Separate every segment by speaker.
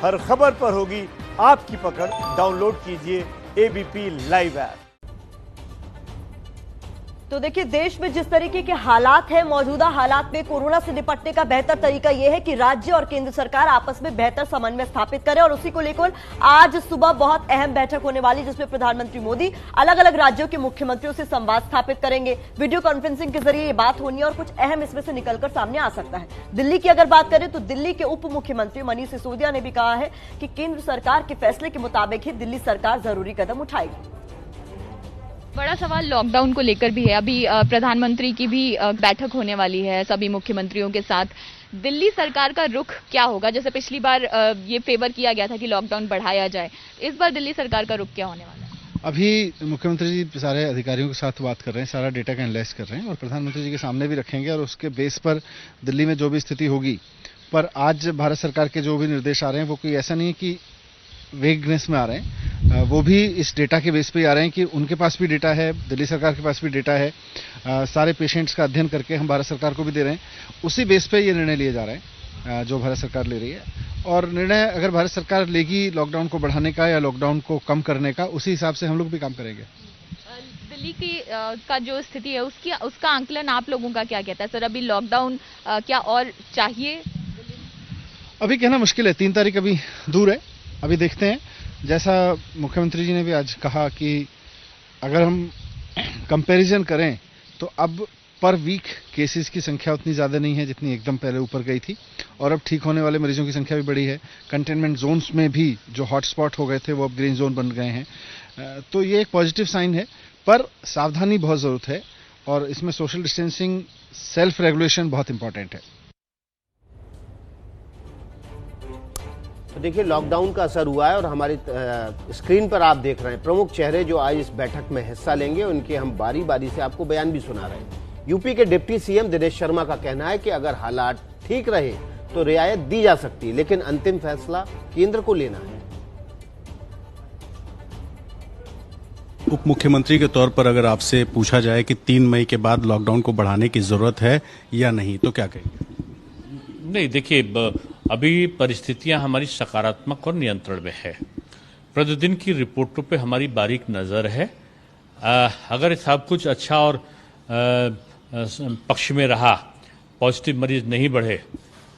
Speaker 1: हर खबर पर होगी आपकी पकड़। डाउनलोड कीजिए एबीपी लाइव ऐप।
Speaker 2: तो देखिए, देश में जिस तरीके के हालात हैं, मौजूदा हालात में कोरोना से निपटने का बेहतर तरीका यह है कि राज्य और केंद्र सरकार आपस में बेहतर समन्वय स्थापित करें, और उसी को लेकर आज सुबह बहुत अहम बैठक होने वाली, जिसमें प्रधानमंत्री मोदी अलग अलग राज्यों के मुख्यमंत्रियों से संवाद स्थापित करेंगे। वीडियो कॉन्फ्रेंसिंग के जरिए ये बात होनी है और कुछ अहम इसमें से निकलकर सामने आ सकता है। दिल्ली की अगर बात करें तो दिल्ली के उप मुख्यमंत्री मनीष सिसोदिया ने भी कहा है कि केंद्र सरकार के फैसले के मुताबिक ही दिल्ली सरकार जरूरी कदम उठाएगी।
Speaker 3: बड़ा सवाल लॉकडाउन को लेकर भी है। अभी प्रधानमंत्री की भी बैठक होने वाली है सभी मुख्यमंत्रियों के साथ। दिल्ली सरकार का रुख क्या होगा? जैसे पिछली बार ये फेवर किया गया था कि लॉकडाउन बढ़ाया जाए, इस बार दिल्ली सरकार का रुख क्या होने वाला है?
Speaker 4: अभी मुख्यमंत्री जी सारे अधिकारियों के साथ बात कर रहे हैं, सारा डेटा का एनालाइज कर रहे हैं और प्रधानमंत्री जी के सामने भी रखेंगे, और उसके बेस पर दिल्ली में जो भी स्थिति होगी। पर आज भारत सरकार के जो भी निर्देश आ रहे हैं वो कोई ऐसा नहीं है कि वेगनेस में आ रहे हैं, वो भी इस डेटा के बेस पे आ रहे हैं कि उनके पास भी डेटा है, दिल्ली सरकार के पास भी डेटा है, सारे पेशेंट्स का अध्ययन करके हम भारत सरकार को भी दे रहे हैं। उसी बेस पे ये निर्णय लिए जा रहे हैं जो भारत सरकार ले रही है, और निर्णय अगर भारत सरकार लेगी लॉकडाउन को बढ़ाने का या लॉकडाउन को कम करने का, उसी हिसाब से हम लोग भी काम करेंगे।
Speaker 3: दिल्ली की का जो स्थिति है उसका आंकलन आप लोगों का क्या कहता है सर? अभी लॉकडाउन क्या और चाहिए?
Speaker 4: अभी कहना मुश्किल है, 3 तारीख अभी दूर है, अभी देखते हैं। जैसा मुख्यमंत्री जी ने भी आज कहा कि अगर हम कंपैरिजन करें तो अब पर वीक केसेस की संख्या उतनी ज़्यादा नहीं है जितनी एकदम पहले ऊपर गई थी, और अब ठीक होने वाले मरीजों की संख्या भी बढ़ी है। कंटेनमेंट जोन्स में भी जो हॉटस्पॉट हो गए थे वो अब ग्रीन जोन बन गए हैं, तो ये एक पॉजिटिव साइन है। पर सावधानी बहुत ज़रूरत है, और इसमें सोशल डिस्टेंसिंग, सेल्फ रेगुलेशन बहुत इंपॉर्टेंट है।
Speaker 5: तो देखिए, लॉकडाउन का असर हुआ है और हमारी स्क्रीन पर आप देख रहे हैं प्रमुख चेहरे जो आज इस बैठक में हिस्सा लेंगे, उनके हम बारी बारी से आपको बयान भी सुना रहे हैं। यूपी के डिप्टी सीएम दिनेश शर्मा का कहना है कि अगर हालात ठीक रहे तो रियायत दी जा सकती है, लेकिन अंतिम फैसला केंद्र को लेना है।
Speaker 6: उप मुख्यमंत्री के तौर पर अगर आपसे पूछा जाए कि 3 मई के बाद लॉकडाउन को बढ़ाने की जरूरत है या नहीं, तो क्या कहेंगे?
Speaker 7: नहीं, देखिए, अभी परिस्थितियां हमारी सकारात्मक और नियंत्रण में है। प्रतिदिन की रिपोर्टों पे हमारी बारीक नज़र है। अगर सब कुछ अच्छा और पक्ष में रहा, पॉजिटिव मरीज नहीं बढ़े,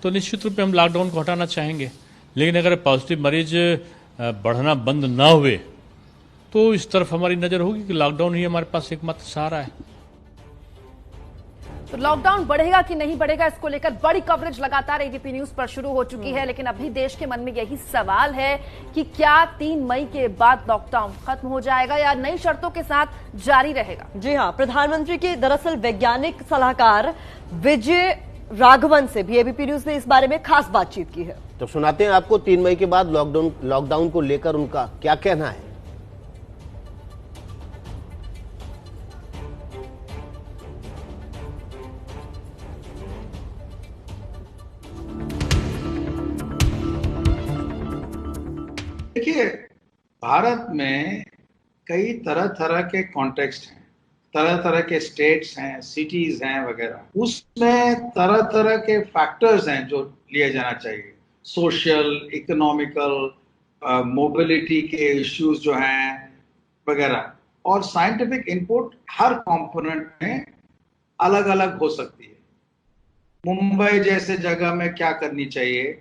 Speaker 7: तो निश्चित रूप से हम लॉकडाउन को हटाना चाहेंगे। लेकिन अगर पॉजिटिव मरीज बढ़ना बंद ना हुए तो इस तरफ हमारी नज़र होगी कि लॉकडाउन ही हमारे पास एकमात्र सहारा है।
Speaker 8: तो लॉकडाउन बढ़ेगा कि नहीं बढ़ेगा, इसको लेकर बड़ी कवरेज लगातार एबीपी न्यूज पर शुरू हो चुकी है, लेकिन अभी देश के मन में यही सवाल है कि क्या 3 मई के बाद लॉकडाउन खत्म हो जाएगा या नई शर्तों के साथ जारी रहेगा?
Speaker 2: जी हां, प्रधानमंत्री के दरअसल वैज्ञानिक सलाहकार विजय राघवन से भी एबीपी न्यूज ने इस बारे में खास बातचीत की है।
Speaker 5: तो सुनाते हैं आपको 3 मई के बाद लॉकडाउन को लेकर उनका क्या कहना है।
Speaker 9: देखिए, भारत में कई तरह तरह के कॉन्टेक्स्ट हैं, तरह तरह के स्टेट्स हैं, सिटीज हैं वगैरह। उसमें तरह तरह के फैक्टर्स हैं जो लिए जाना चाहिए, सोशल, इकोनॉमिकल, मोबिलिटी के इश्यूज जो हैं वगैरह, और साइंटिफिक इनपुट हर कंपोनेंट में अलग अलग हो सकती है। मुंबई जैसे जगह में क्या करनी चाहिए,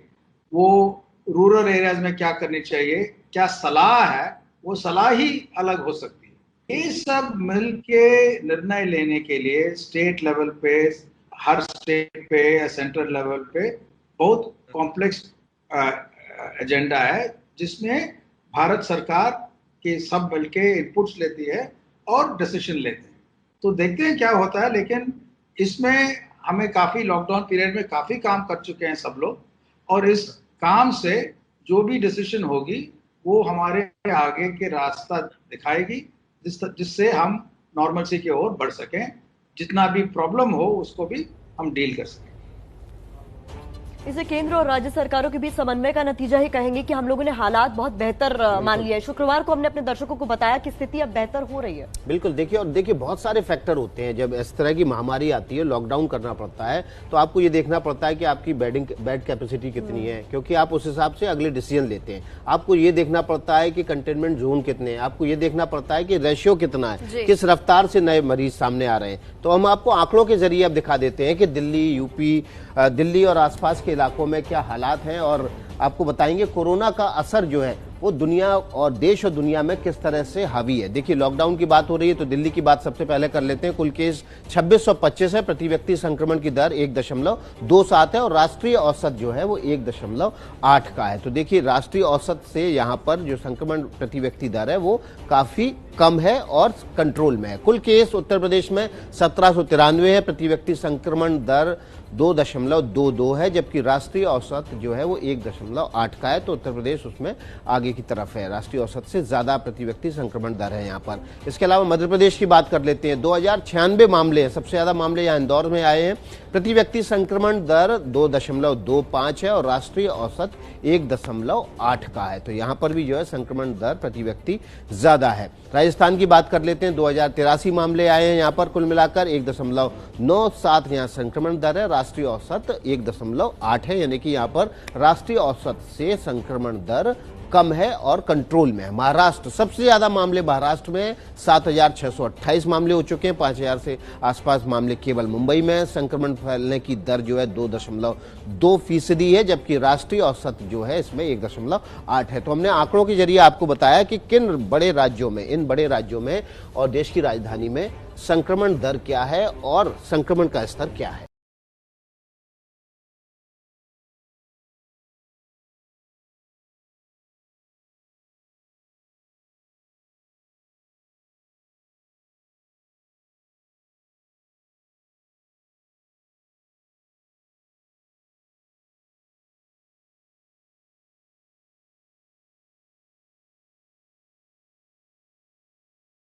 Speaker 9: वो रूरल एरियाज में क्या करनी चाहिए, क्या सलाह है, वो सलाह ही अलग हो सकती है। ये सब मिलके निर्णय लेने के लिए स्टेट लेवल पे, हर स्टेट पे या सेंट्रल लेवल पे बहुत कॉम्प्लेक्स एजेंडा है, जिसमें भारत सरकार के सब मिलके इनपुट्स लेती है और डिसीजन लेते हैं। तो देखते हैं क्या होता है, लेकिन इसमें हमें काफी लॉकडाउन पीरियड में काफी काम कर चुके हैं सब लोग, और इस काम से जो भी डिसीजन होगी वो हमारे आगे के रास्ता दिखाएगी, जिससे हम नॉर्मलसी की ओर बढ़ सकें, जितना भी प्रॉब्लम हो उसको भी हम डील कर सकें।
Speaker 2: इसे केंद्र और राज्य सरकारों के बीच समन्वय का नतीजा ही कहेंगे कि हम लोगों ने हालात बहुत बेहतर मान लिया है। शुक्रवार को हमने अपने दर्शकों को बताया कि स्थिति अब बेहतर हो रही है।
Speaker 5: बिल्कुल, देखिए बहुत सारे फैक्टर होते हैं। जब इस तरह की महामारी आती है, लॉकडाउन करना पड़ता है, तो आपको ये देखना पड़ता है कि आपकी बेड कैपेसिटी कितनी है, क्योंकि आप उस हिसाब से अगले डिसीजन लेते हैं। आपको ये देखना पड़ता है कि कंटेनमेंट जोन कितने हैं, आपको ये देखना पड़ता है कि रेशियो कितना है, किस रफ्तार से नए मरीज सामने आ रहे हैं। तो हम आपको आंकड़ों के जरिए अब दिखा देते हैं कि दिल्ली और आसपास के इलाकों में क्या हालात हैं, और आपको बताएंगे कोरोना का असर जो है वो दुनिया और देश और दुनिया में किस तरह से हावी है। देखिए, लॉकडाउन की बात हो रही है तो दिल्ली की बात सबसे पहले कर लेते हैं। कुल केस 2625 है, प्रति व्यक्ति संक्रमण की दर 1.27 है और राष्ट्रीय औसत जो है वो 1.8 का है। तो देखिए, राष्ट्रीय औसत से यहाँ पर जो संक्रमण प्रति व्यक्ति दर है वो काफी कम है और कंट्रोल में है। कुल केस उत्तर प्रदेश में 1793 है, प्रति व्यक्ति संक्रमण दर 2.22 है, जबकि राष्ट्रीय औसत जो है वो 1.8 का है। तो उत्तर प्रदेश उसमें आगे की तरफ है, राष्ट्रीय औसत से ज्यादा प्रति व्यक्ति संक्रमण दर है यहाँ पर। इसके अलावा मध्य प्रदेश की बात कर लेते हैं। 2096 मामले हैं, सबसे ज्यादा मामले यहाँ इंदौर में आए हैं। प्रति व्यक्ति संक्रमण दर 2.25 है और राष्ट्रीय औसत 1.8 का है। तो यहाँ पर भी जो है संक्रमण दर प्रति व्यक्ति ज्यादा है। राजस्थान की बात कर लेते हैं। 2083 मामले आए हैं यहाँ पर, कुल मिलाकर 1.97 यहाँ संक्रमण दर है, राष्ट्रीय औसत 1.8 है, यानी कि यहाँ पर राष्ट्रीय औसत से संक्रमण दर कम है और कंट्रोल में है। महाराष्ट्र सबसे ज्यादा मामले महाराष्ट्र में 7628 मामले हो चुके हैं, 5000 से आसपास मामले केवल मुंबई में। संक्रमण फैलने की दर जो है 2.2% है, जबकि राष्ट्रीय औसत जो है इसमें 1.8 है। तो हमने आंकड़ों के जरिए आपको बताया कि किन बड़े राज्यों में, इन बड़े राज्यों में और देश की राजधानी में संक्रमण दर क्या है और संक्रमण का स्तर क्या है।